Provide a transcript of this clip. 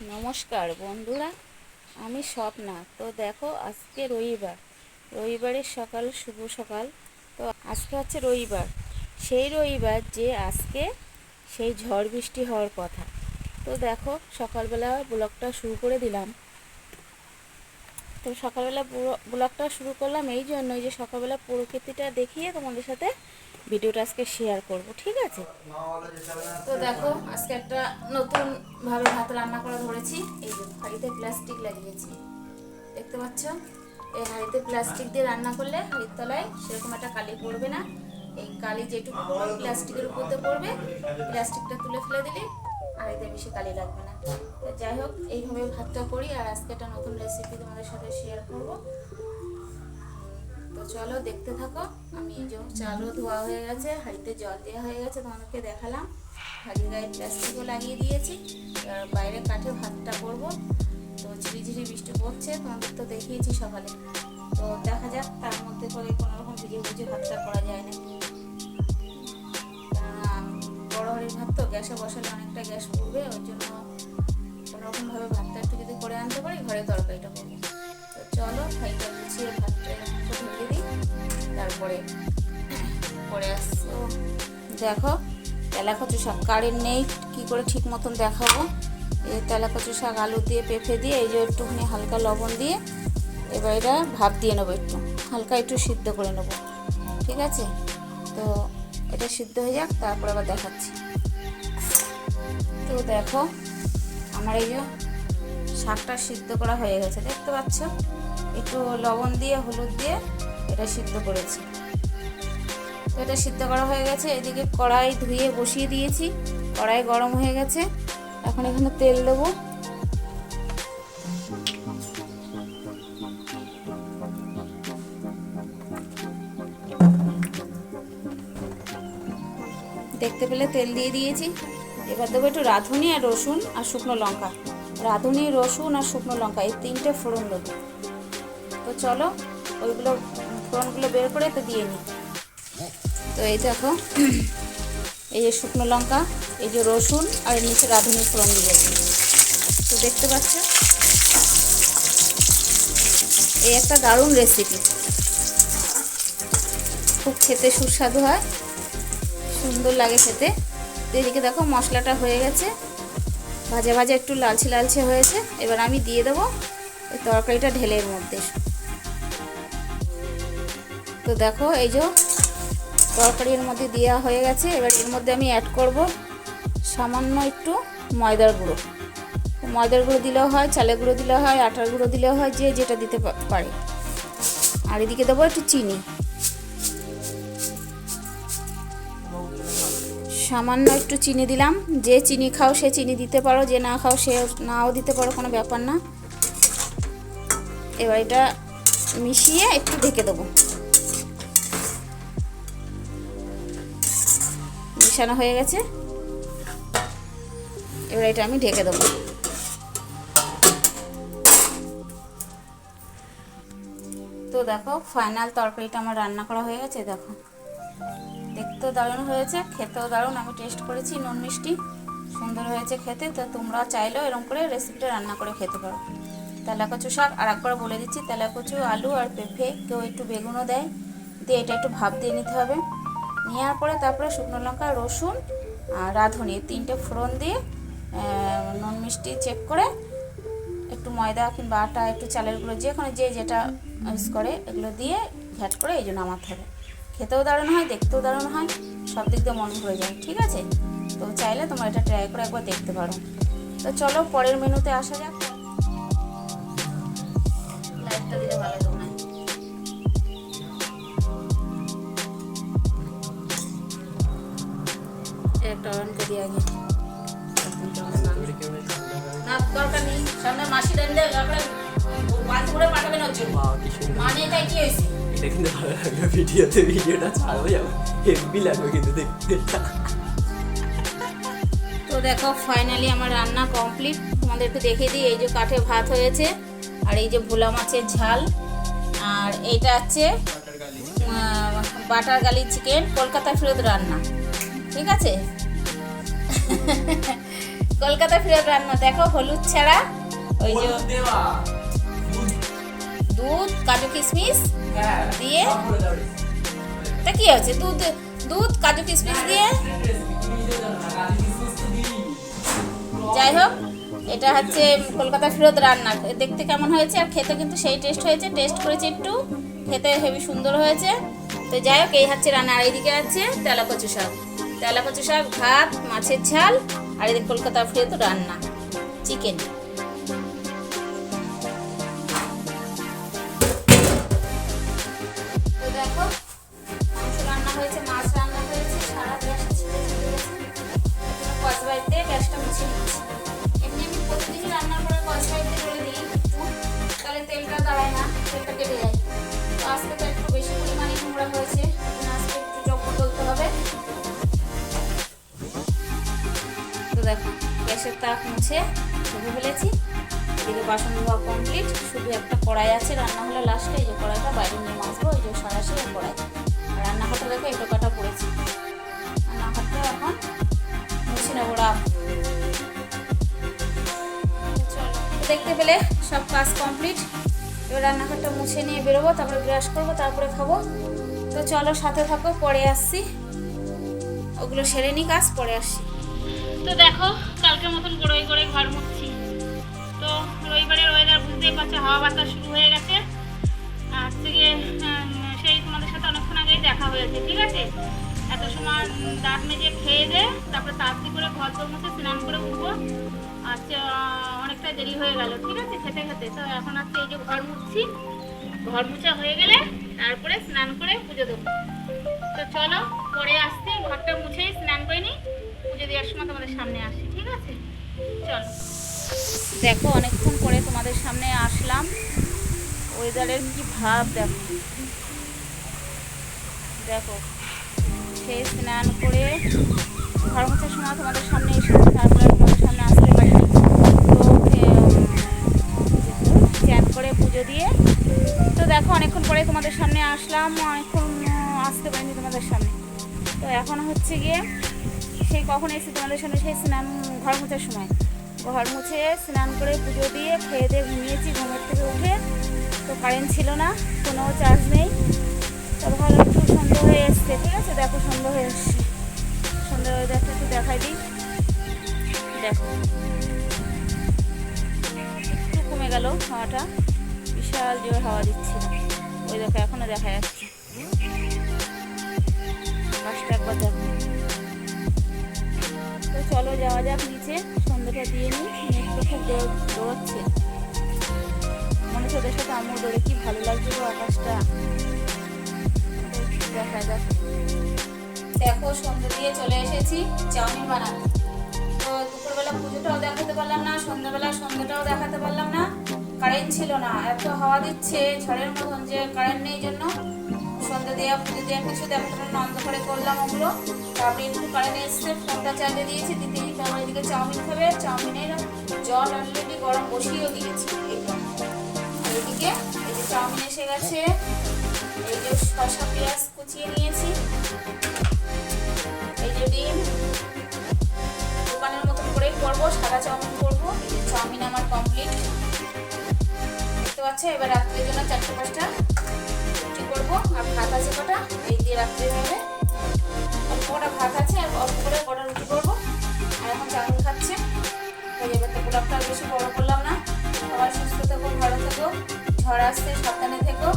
নমস্কার বন্ধুরা, আমি স্বপ্না। তো দেখো, আজকে রবিবারের সকাল, শুভ সকাল। তো আজকে হচ্ছে রবিবার, সেই রবিবার যে আজকে সেই ঝড় বৃষ্টি হওয়ার কথা। তো দেখো, সকালবেলা ব্লগটা শুরু করে দিলাম। তো সকালবেলা ব্লগটা শুরু করলাম এই জন্যই যে সকালবেলা প্রকৃতিটা দেখিয়ে তোমাদের সাথে ভিডিওটা আজকে শেয়ার করব, ঠিক আছে? তো দেখো, আজকে একটা নতুন ভাবে ভাত রান্না করা ধরেছি। এই যে হাঁড়িতে প্লাস্টিক লাগিয়েছি, দেখতে পাচ্ছ? এই হাঁড়িতে প্লাস্টিক দিয়ে রান্না করলে হাঁড়ির তলায় সেরকম একটা কালি পড়বে না। এই কালি যেটুকু প্লাস্টিকের উপর দিয়ে পড়বে, প্লাস্টিকটা তুলে ফেলে দিলে হাঁড়িতে বেশি কালি লাগবে না। তো যাই হোক, এইভাবে ভাতটা করি। আর আজকে একটা নতুন রেসিপি তোমাদের সাথে শেয়ার করব। তো চলো দেখতে থাকো। আমি এই যে চালও ধোয়া হয়ে গেছে, হাঁড়িতে জল দেওয়া হয়ে গেছে, তোমাদেরকে দেখালাম। হাঁড়ির গায়ে প্লাস্টিকও লাগিয়ে দিয়েছি। আর বাইরে কাঠে ভাতটা করবো। তো ঝিরিঝিরি বৃষ্টি পড়ছে, তোমাদের তো দেখিয়েছি সকালে। তো দেখা যাক তার মধ্যে করে কোনোরকম ভিজে ভিজে ভাতটা করা যায় না। বড় হাঁড়ির ভাত তো গ্যাসে বসালে অনেকটা গ্যাস পড়বে, ওই জন্য কোনোরকমভাবে ভাতটা একটু যদি করে আনতে পারি, ঘরে তরকারিটা করবো। তো চলো, হাঁড়িটা গুছিয়ে ভাতটা একটু ঢেলে দিই, তারপরে পরে আসছো। দেখো, তেলাকচু শাক কারেন্ট নেই, কী করে ঠিক মতন দেখাবো। এই তেলাকচু শাক আলু দিয়ে, পেঁপে দিয়ে, এই যে একটুখানি হালকা লবণ দিয়ে এবার এটা ভাপ দিয়ে নেবো, একটু হালকা একটু সিদ্ধ করে নেবো, ঠিক আছে? তো এটা সিদ্ধ হয়ে যাক, তারপর আবার দেখাচ্ছি। তো দেখো, আমার এই যে শাকটা সিদ্ধ করা হয়ে গেছে, দেখতে পাচ্ছ? একটু লবণ দিয়ে, হলুদ দিয়ে এটা সিদ্ধ করেছি। তো এটা সিদ্ধ করা হয়ে গেছে। এদিকে কড়াই ধুয়ে বসিয়ে দিয়েছি, কড়াই গরম হয়ে গেছে। এখন এখানে তেল দেবো। দেখতে পেলে তেল দিয়ে দিয়েছি। এবার দেবো একটু রাঁধুনি আর রসুন আর শুকনো লঙ্কা। রাঁধুনি, রসুন আর শুকনো লঙ্কা, এই তিনটে ফোড়ন দেবো। তো চলো, ওইগুলো ফোড়নগুলো বের করে তো দিয়ে নিই। তো এই দেখো, এই যে শুকনো লঙ্কা, এই যে রসুন আর এর নিচে রাঁধুনি ফোড়ন দিয়েছি। তো দেখতে পাচ্ছ, এই একটা দারুণ রেসিপি, খুব খেতে সুস্বাদু হয়, সুন্দর লাগে খেতে। তো এদিকে দেখো, মশলাটা হয়ে গেছে, ভাজা ভাজা একটু লালচে লালচে হয়েছে। এবার আমি দিয়ে দেবো এই তরকারিটা ঢেলে এর মধ্যে। তো দেখো, এই যে তরকারির মধ্যে দেওয়া হয়ে গেছে। এবার এর মধ্যে আমি অ্যাড করব সামান্য একটু ময়দার গুঁড়ো। ময়দার গুঁড়ো দিলেও হয়, চালের গুঁড়ো দিলেও হয়, আটার গুঁড়ো দিলেও হয়, যে যেটা দিতে পারে। আর এদিকে দেবো একটু চিনি, সামান্য একটু চিনি দিলাম। যে চিনি খাও সে চিনি দিতে পারো, যে না খাও সে নাও দিতে পারো, কোনো ব্যাপার না। এবার এটা মিশিয়ে একটু ঢেকে দেবো। মিশানো হয়ে গেছে, এবার এটা আমি ঢেকে দেবো। তো দেখো, ফাইনাল তরকারিটা আমার রান্না করা হয়ে গেছে। দেখো, দেখতেও দারুণ হয়েছে, খেতেও দারুণ। আমি টেস্ট করেছি, নুন মিষ্টি সুন্দর হয়েছে খেতে। তো তোমরা চাইলেও এরকম করে রেসিপিটা রান্না করে খেতে পারো। তেলাকচু শাক, আর একবার বলে দিচ্ছি, তেলাকচু, আলু আর পেঁপে, কেউ একটু বেগুনও দেয়, দিয়ে এটা একটু ভাপ দিয়ে নিতে হবে। নেওয়ার পরে তারপরে শুকনো লঙ্কা, রসুন আর রাঁধুনি, তিনটে ফোড়ন দিয়ে নুন মিষ্টি চেক করে, একটু ময়দা কিংবা আটা, একটু চালের গুঁড়ো, যে কোনো যে যেটা ইউজ করে, এগুলো দিয়ে ঘ্যাট করে এই জন্য নামাতে হবে। খেতেও দারুণ হয়, দেখতেও দারুণ হয়, সব দিক দিয়ে মন ভরে যায়, ঠিক আছে? তো চাইলে তোমরা এটা ট্রাই করে একবার দেখতে পারো। তো চলো পরের মেনুতে আসা যাক। লাইটটা দিলে ভালো হতো না। একটা অন করে দিয়ে আগে না, দরকার নেই। সামনে মাসি দেনলে আপনার বাড়ি করে পাঠাবেন হচ্ছে মানে এটাই কি হয়েছে। এটা কিন্তু ভালো লাগলো ভিডিওতে, ভিডিওটা ছাড়বো যাবো, হেভি লাগবে কিন্তু দেখতে। তো দেখো, ফাইনালি আমার রান্না কমপ্লিট। তোমাদেরকে দেখিয়ে দিই, এই যে কাঠে ভাত হয়েছে, আর এই যে ভোলা মাছের ঝাল, আর এইটা হচ্ছে বাটার গালি চিকেন, কলকাতা ফেরত রান্না, ঠিক আছে? কলকাতা ফেরত রান্না দেখো, হলুদ ছাড়া, ওই যে হলুদ দেওয়া, দুধ, দুধ কাজু কিশমিশ হ্যাঁ, দিয়ে, সব করে দাও রে। তা কি আছে, দুধ দুধ কাজু কিশমিশ দিয়ে। তুমি নিজেও জানো না, কাজু কিশমিশ তো দিই। যাই হোক, এটা হচ্ছে কলকাতা ফেরত রান্না। দেখতে কেমন হয়েছে আর খেতে কিন্তু সেই টেস্ট হয়েছে। টেস্ট করেছি একটু, খেতে হেবি সুন্দর হয়েছে। তো যাই হোক, এই হচ্ছে রান্না। আর এইদিকে আছে তেলা কচু শাক, তেলা কচু শাক, ভাত, মাছের ঝাল, আর এদিকে কলকাতা ফেরত রান্না, চিকেন। তো দেখো, মাংস রান্না হয়েছে, মাছ রান্না হয়েছে, সারা গ্যাস ছিঁড়ে ছিঁড়ে গেছে। কসবাইট দিয়ে গ্যাসটা মুছে নিচ্ছি। এমনি আমি প্রতিদিনই রান্নার পরে কসবাইট দিয়ে ঢেলে দিই একটু, তাহলে তেলটা দাঁড়ায় না, তেলটা কেটে যায়। তো আজকে তো একটু বেশি পরিমাণে নোংরা হয়েছে, আজকে একটু জব্দ তুলতে হবে। তো দেখো, গ্যাসের তাপ মুছে ধুয়ে ফেলেছি। এদিকে বাসন ধোয়া কমপ্লিট, শুধু একটা কড়াই আছে রান্না হলে লাস্টে। এই যে কড়াইটা বাইরে নিয়ে মাছবো, এই যে সরাসরি কড়াই। রান্নাঘরটা দেখো একটু কাটা পড়েছে, রান্নাঘরটা এখন মুছে নেবো। দেখতে পেলে সব কাজ কমপ্লিট। এবার রান্নাঘরটা মুছে নিয়ে বেরোবো, তারপরে ব্রাশ করবো, তারপরে খাবো। তো চলো সাথে থাকো, পরে আসছি। ওগুলো সেরে নি কাজ, পরে আসছি। তো দেখো, কালকের মতন গড়োই গড়ে ঘর মুছছি। তো রবিবারের ওয়েদার বুঝতেই পারছো, হাওয়া বাতাস শুরু হয়ে গেছে। আজকে সেই তোমাদের সাথে অনেকক্ষণ আগেই দেখা হয়েছে, ঠিক আছে। এত সময় দাঁত মেজে খেয়ে দে, তারপরে তাড়াতাড়ি করে ঘর দোর মুছে স্নান করে উঠবো। আচ্ছা, অনেকটা দেরি হয়ে গেল, ঠিক আছে, খেতে খেতে। তো এখন আজকে এই যে ঘর মুছছি, ঘর মুছা হয়ে গেলে তারপরে স্নান করে পুজো দেবো। তো চলো পরে আসছি, ঘরটা মুছেই স্নান করে নিই, পুজো দেওয়ার সময় তোমাদের সামনে আসি, ঠিক আছে। চলো দেখো, অনেকক্ষণ পরে তোমাদের সামনে আসলাম। ওয়েদারের কি ভাব দেখো, দেখো সেই স্নান করে ঘর মোছার সময় তোমাদের সামনে এসেছি, তারপরে তোমাদের সামনে আসতে পারিনি। তো চ্যান করে পুজো দিয়ে, তো দেখো অনেকক্ষণ পরে তোমাদের সামনে আসলাম, অনেকক্ষণ আসতে পারিনি তোমাদের সামনে। তো এখন হচ্ছে গিয়ে সেই কখন এসেছি তোমাদের সামনে, সেই স্নান ঘর মোছার সময়। ঘর মুছে স্নান করে পুজো দিয়ে খেয়ে দিয়ে ঘুমিয়েছি। ঘুমের থেকে উঠে তো কারেন্ট ছিল না, কোনো চার্জ নেই। তো ভালো একটু সন্ধ্যা হয়ে এসছে, ঠিক আছে। দেখো সন্ধ্যা হয়ে এসছে, সন্ধ্যা হয়ে দেখো, একটু দেখাই দিই। দেখো একটু কমে গেল হাওয়াটা, বিশাল জোর হাওয়া দিচ্ছিল। ওই দেখো এখনো দেখা যাচ্ছে, আকাশটা একবার দেখো। তো চলো যাওয়া যাক নিচে, সন্ধ্যাটা দিয়ে নিই। মেঘটা খুব দৌড়চ্ছে, মনে হচ্ছে ওদের সাথে আমার দৌড়ে, কি ভালো লাগছে গো আকাশটা, দেখা যাক। দেখো সন্ধ্যা দিয়ে চলে এসেছি চাউমিন বানাতে। তো দুপুরবেলা পুজোটাও দেখাতে পারলাম না, সন্ধ্যাটাও দেখাতে পারলাম না, কারেন্ট ছিল না। এত হাওয়া দিচ্ছে ঝড়ের মতন যে কারেন্ট নেই জন্য সন্ধ্যা দেওয়া পুজো দেওয়া কিছু দেখাতে পারলাম না, অন্ধকারে করলাম ওগুলো। তারপরে একটু কারেন্ট এসছে, ফোনটা চার্জে দিয়েছি, দিতে দিতে আমার এদিকে চাউমিন খাবে। চাউমিনের জল অলরেডি গরম বসিয়েও দিয়েছি। এইদিকে এই যে চাউমিন এসে গেছে, এই যে শসা পেঁয়াজ কুচিয়ে নিয়েছি, এই যে ডিম, দোকানের মতন করেই করবো, সাদা চাউমিন করবো। এই যে চাউমিন আমার কমপ্লিট, দেখতে পাচ্ছ। এবার রাত্রের জন্য 4-5টা রুটি করবো, আর ভাত আছে কটা, এই দিয়ে রাত্রে হবে। অল্প কটা ভাত আছে, আর অল্প করে কটা রুটি করবো। আর এখন চাউমিন খাচ্ছে। এবার তো প্রোডাক্টটা বেশি বড় করলাম না। সবাই সুস্থ থেকো, ভালো থেকো, ঝড় আসছে সাবধানে থেকো।